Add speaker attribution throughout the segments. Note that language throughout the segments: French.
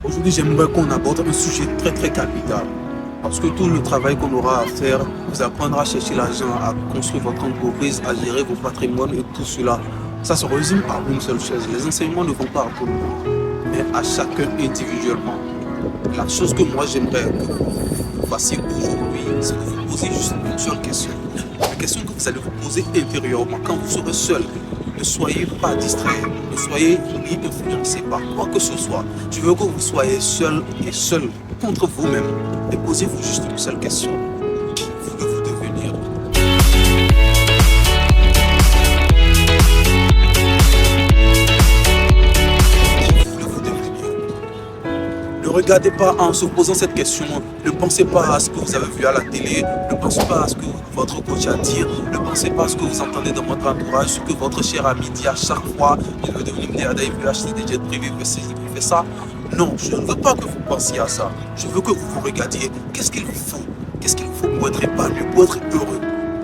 Speaker 1: Aujourd'hui, j'aimerais qu'on aborde un sujet très très capital. Parce que tout le travail qu'on aura à faire vous apprendra à chercher l'argent, à construire votre entreprise, à gérer vos patrimoines et tout cela. Ça se résume à une seule chose. Les enseignements ne vont pas à tout le monde, mais à chacun individuellement. La chose que moi j'aimerais que vous fassiez aujourd'hui, c'est de vous poser juste une seule question. La question que vous allez vous poser intérieurement quand vous serez seul. Ne soyez pas distrait, ne soyez ni influencé par quoi que ce soit. Je veux que vous soyez seul et seul contre vous-même. Et posez-vous juste une seule question. Qui voulez-vous devenir? Qui voulez-vous devenir? Ne regardez pas en se posant cette question. Ne pensez pas à ce que vous avez vu à la télé. Ne pensez pas à ce que votre coach a dit. Ne pensez pas à ce que vous entendez dans votre entourage, ce que votre cher ami dit à chaque fois. Il veut devenir milliardaire, il veut acheter des jets privés, il veut ceci, il fait ça. Non, je ne veux pas que vous pensiez à ça. Je veux que vous vous regardiez. Qu'est-ce qu'il vous faut? Qu'est-ce qu'il vous faut pour être épanoui, pour être heureux?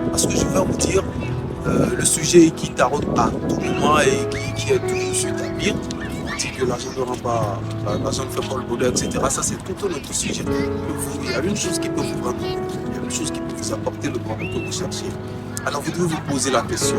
Speaker 1: Parce que je vais vous dire, le sujet qui taraude à tout moment et qui est toujours sur ta pire, on dit que l'argent ne rend pas, l'argent ne fait pas le bonheur, etc. Ça, c'est tout un autre sujet. Il y a une chose qui peut vous rendre, il y a une chose qui peut vous apporter le bonheur que vous cherchez. Alors vous devez vous poser la question.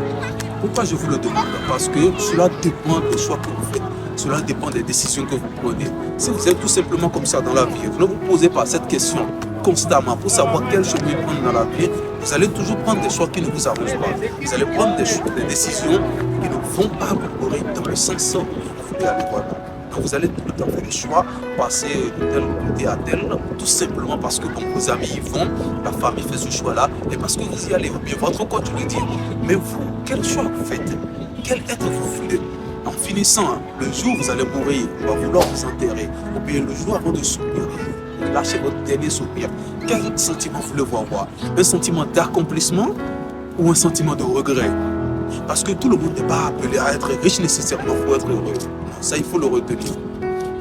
Speaker 1: Pourquoi je vous le demande? Parce que cela dépend des choix que vous faites. Cela dépend des décisions que vous prenez. Si vous êtes tout simplement comme ça dans la vie, vous ne vous posez pas cette question constamment pour savoir quel chemin prendre dans la vie, vous allez toujours prendre des choix qui ne vous arrangent pas. Vous allez prendre des décisions qui ne vont pas vous courir dans le sens où vous voulez aller droit. Donc vous allez tout le temps faire des choix, passer de tel côté à tel, tout simplement parce que bon, vos amis y vont, la famille fait ce choix-là, et parce que vous y allez, ou bien votre coach lui dit, mais vous, quel choix vous faites? Quel être vous voulez? En finissant, le jour où vous allez mourir, on va vouloir vous enterrer, ou bien le jour avant de soupirer, lâchez votre dernier soupir. Quel sentiment voulez-vous avoir? Un sentiment d'accomplissement ou un sentiment de regret? Parce que tout le monde n'est pas appelé à être riche nécessairement pour être heureux. Non, ça, il faut le retenir.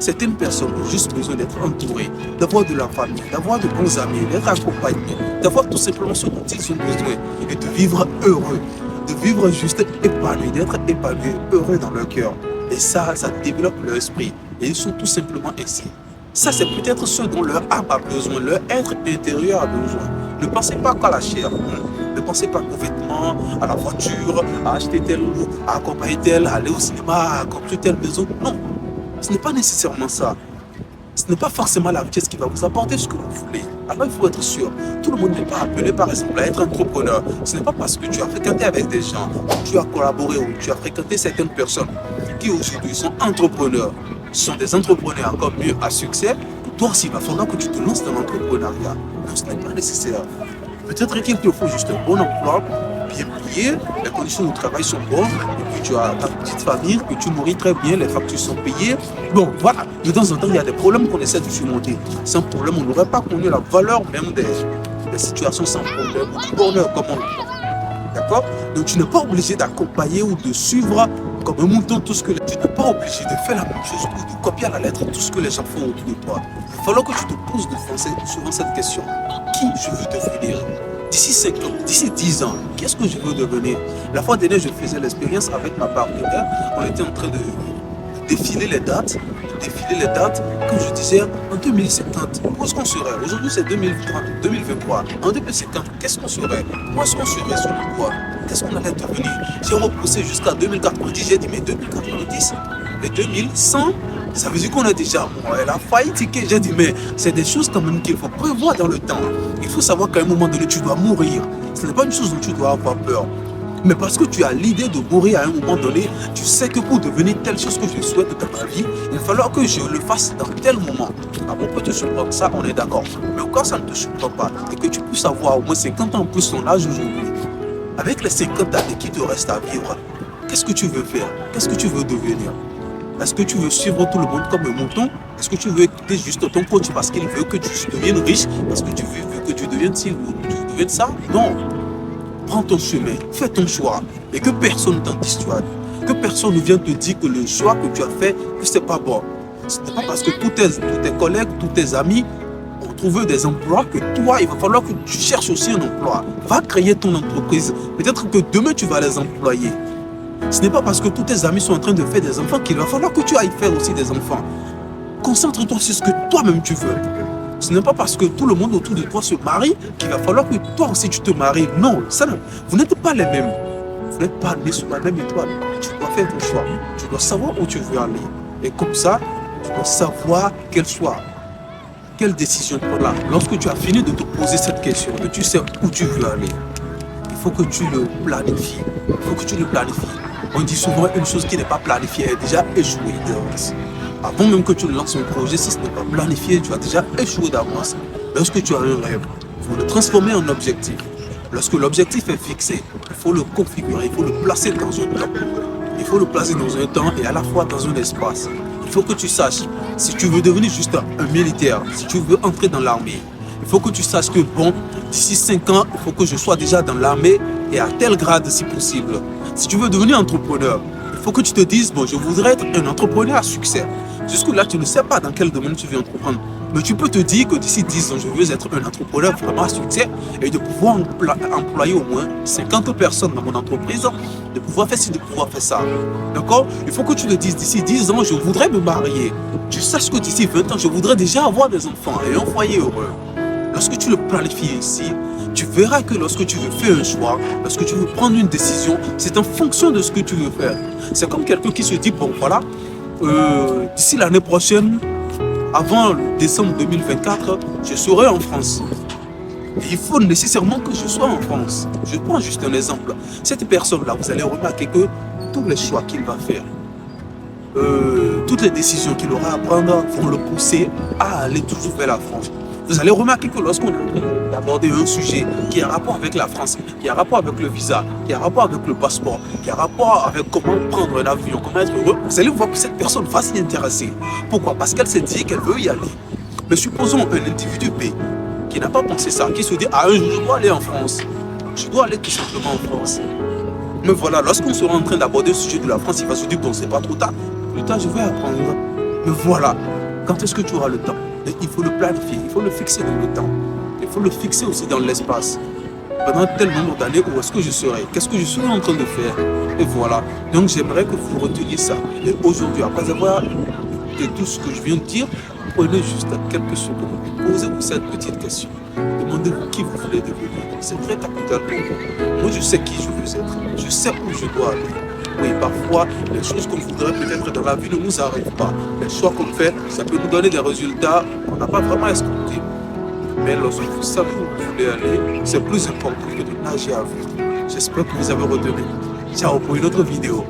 Speaker 1: Certaines personnes ont juste besoin d'être entourées, d'avoir de la famille, d'avoir de bons amis, d'être accompagnés, d'avoir tout simplement ce dont ils ont besoin et de vivre heureux, de vivre juste épanoui, d'être épanoui, heureux dans leur cœur. Et ça développe leur esprit. Et ils sont tout simplement ainsi. Ça, c'est peut-être ce dont leur âme a besoin, leur être intérieur a besoin. Ne pensez pas qu'à la chair. Ne pensez pas qu'aux vêtements, à la voiture, à acheter tel, à accompagner tel, à aller au cinéma, à construire telle maison. Non, ce n'est pas nécessairement ça. Ce n'est pas forcément la richesse qui va vous apporter ce que vous voulez. Alors il faut être sûr. Tout le monde n'est pas appelé par exemple à être entrepreneur. Ce n'est pas parce que tu as fréquenté avec des gens, ou tu as collaboré, ou tu as fréquenté certaines personnes qui aujourd'hui sont entrepreneurs, sont des entrepreneurs encore mieux à succès. Toi aussi, il va falloir que tu te lances dans l'entrepreneuriat. Non, ce n'est pas nécessaire. Peut-être qu'il te faut juste un bon emploi, bien payé, les conditions de travail sont bonnes, et puis tu as ta petite famille, que tu nourris très bien, les factures sont payées. Bon, voilà, de temps en temps, il y a des problèmes qu'on essaie de surmonter. Sans problème, on n'aurait pas connu la valeur même des situations sans problème, ou du bonheur, comme on le dit. D'accord? Donc tu n'es pas obligé d'accompagner ou de suivre comme un mouton tout ce que tu n'es pas obligé de faire la même chose ou de copier à la lettre tout ce que les gens font autour de toi. Il va falloir que tu te poses souvent cette question. Qui je veux devenir? D'ici 5 ans, d'ici 10 ans, qu'est-ce que je veux devenir? La fois dernière, je faisais l'expérience avec ma partenaire. On était en train de défiler les dates, comme je disais, en 2050, où est-ce qu'on serait? Aujourd'hui, c'est 2030, 2023. En 2050, qu'est-ce qu'on serait? Où est-ce qu'on serait sur le quoi? Qu'est-ce qu'on allait devenir? J'ai repoussé jusqu'à 2090, j'ai dit, mais 2090, mais 2100, ça veut dire qu'on est déjà mort. Elle a failli tiquer. J'ai dit, mais c'est des choses quand même qu'il faut prévoir dans le temps. Il faut savoir qu'à un moment donné, tu dois mourir. Ce n'est pas une chose dont tu dois avoir peur. Mais parce que tu as l'idée de mourir à un moment donné, tu sais que pour devenir telle chose que je souhaite dans ma vie, il va falloir que je le fasse dans tel moment. Alors on peut te surprendre, ça on est d'accord. Mais quand ça ne te surprend pas et que tu puisses avoir au moins 50 ans en plus ton âge aujourd'hui, avec les 50 années qui te restent à vivre, qu'est-ce que tu veux faire? Qu'est-ce que tu veux devenir? Est-ce que tu veux suivre tout le monde comme un mouton? Est-ce que tu veux écouter juste ton coach parce qu'il veut que tu deviennes riche? Parce que tu veux que tu deviennes ci ou tu deviennes ça? Non. Prends ton chemin, fais ton choix et que personne ne t'en dissuade. Que personne ne vienne te dire que le choix que tu as fait, que ce n'est pas bon. Ce n'est pas parce que tous tes collègues, tous tes amis ont trouvé des emplois que toi, il va falloir que tu cherches aussi un emploi. Va créer ton entreprise. Peut-être que demain, tu vas les employer. Ce n'est pas parce que tous tes amis sont en train de faire des enfants qu'il va falloir que tu ailles faire aussi des enfants. Concentre-toi sur ce que toi-même tu veux. Ce n'est pas parce que tout le monde autour de toi se marie qu'il va falloir que toi aussi tu te maries. Non, vous n'êtes pas les mêmes. Vous n'êtes pas nés sous la même étoile. Tu dois faire ton choix. Tu dois savoir où tu veux aller. Et comme ça, tu dois savoir quelle décision prendre. Lorsque tu as fini de te poser cette question, que tu sais où tu veux aller, il faut que tu le planifies. On dit souvent une chose qui n'est pas planifiée est déjà échouée d'avance. Avant même que tu lances un projet, si ce n'est pas planifié, tu as déjà échoué d'avance. Lorsque tu as un rêve, il faut le transformer en objectif. Lorsque l'objectif est fixé, il faut le configurer, il faut le placer dans un temps. Il faut le placer dans un temps et à la fois dans un espace. Il faut que tu saches, si tu veux devenir juste un militaire, si tu veux entrer dans l'armée, il faut que tu saches que bon, d'ici 5 ans, il faut que je sois déjà dans l'armée et à tel grade si possible. Si tu veux devenir entrepreneur, il faut que tu te dises, bon, je voudrais être un entrepreneur à succès. Jusque-là, tu ne sais pas dans quel domaine tu veux entreprendre. Mais tu peux te dire que d'ici 10 ans, je veux être un entrepreneur vraiment à succès et de pouvoir employer au moins 50 personnes dans mon entreprise, de pouvoir faire ci, de pouvoir faire ça. D'accord? Il faut que tu te dises, d'ici 10 ans, je voudrais me marier. Tu saches que d'ici 20 ans, je voudrais déjà avoir des enfants et un foyer heureux. Lorsque tu le planifies ici, tu verras que lorsque tu veux faire un choix, lorsque tu veux prendre une décision, c'est en fonction de ce que tu veux faire. C'est comme quelqu'un qui se dit, bon voilà, d'ici l'année prochaine, avant décembre 2024, je serai en France. Et il faut nécessairement que je sois en France. Je prends juste un exemple. Cette personne-là, vous allez remarquer que tous les choix qu'il va faire, toutes les décisions qu'il aura à prendre vont le pousser à aller toujours vers la France. Vous allez remarquer que lorsqu'on est en train d'aborder un sujet qui a rapport avec la France, qui a rapport avec le visa, qui a rapport avec le passeport, qui a rapport avec comment prendre un avion, comment être heureux, vous allez voir que cette personne va s'y intéresser. Pourquoi? Parce qu'elle s'est dit qu'elle veut y aller. Mais supposons un individu B qui n'a pas pensé ça, qui se dit, ah, un jour je dois aller en France. Je dois aller tout simplement en France. Mais voilà, lorsqu'on sera en train d'aborder le sujet de la France, il va se dire, bon, c'est pas trop tard. Plus tard, je vais apprendre. Mais voilà, quand est-ce que tu auras le temps? Il faut le planifier, il faut le fixer dans le temps. Il faut le fixer aussi dans l'espace. Pendant tel nombre d'années, où est-ce que je serai? Qu'est-ce que je serai en train de faire? Et voilà. Donc j'aimerais que vous reteniez ça. Et aujourd'hui, après avoir écouté tout ce que je viens de dire, prenez juste quelques secondes et posez-vous cette petite question. Demandez-vous qui vous voulez devenir. C'est très capital pour vous. Moi, je sais qui je veux être. Je sais où je dois aller. Oui, parfois, les choses qu'on voudrait peut-être dans la vie ne nous arrivent pas. Les choix qu'on fait, ça peut nous donner des résultats qu'on n'a pas vraiment escomptés. Mais lorsque vous savez où vous voulez aller, c'est plus important que de nager à vue. J'espère que vous avez retenu. Ciao pour une autre vidéo.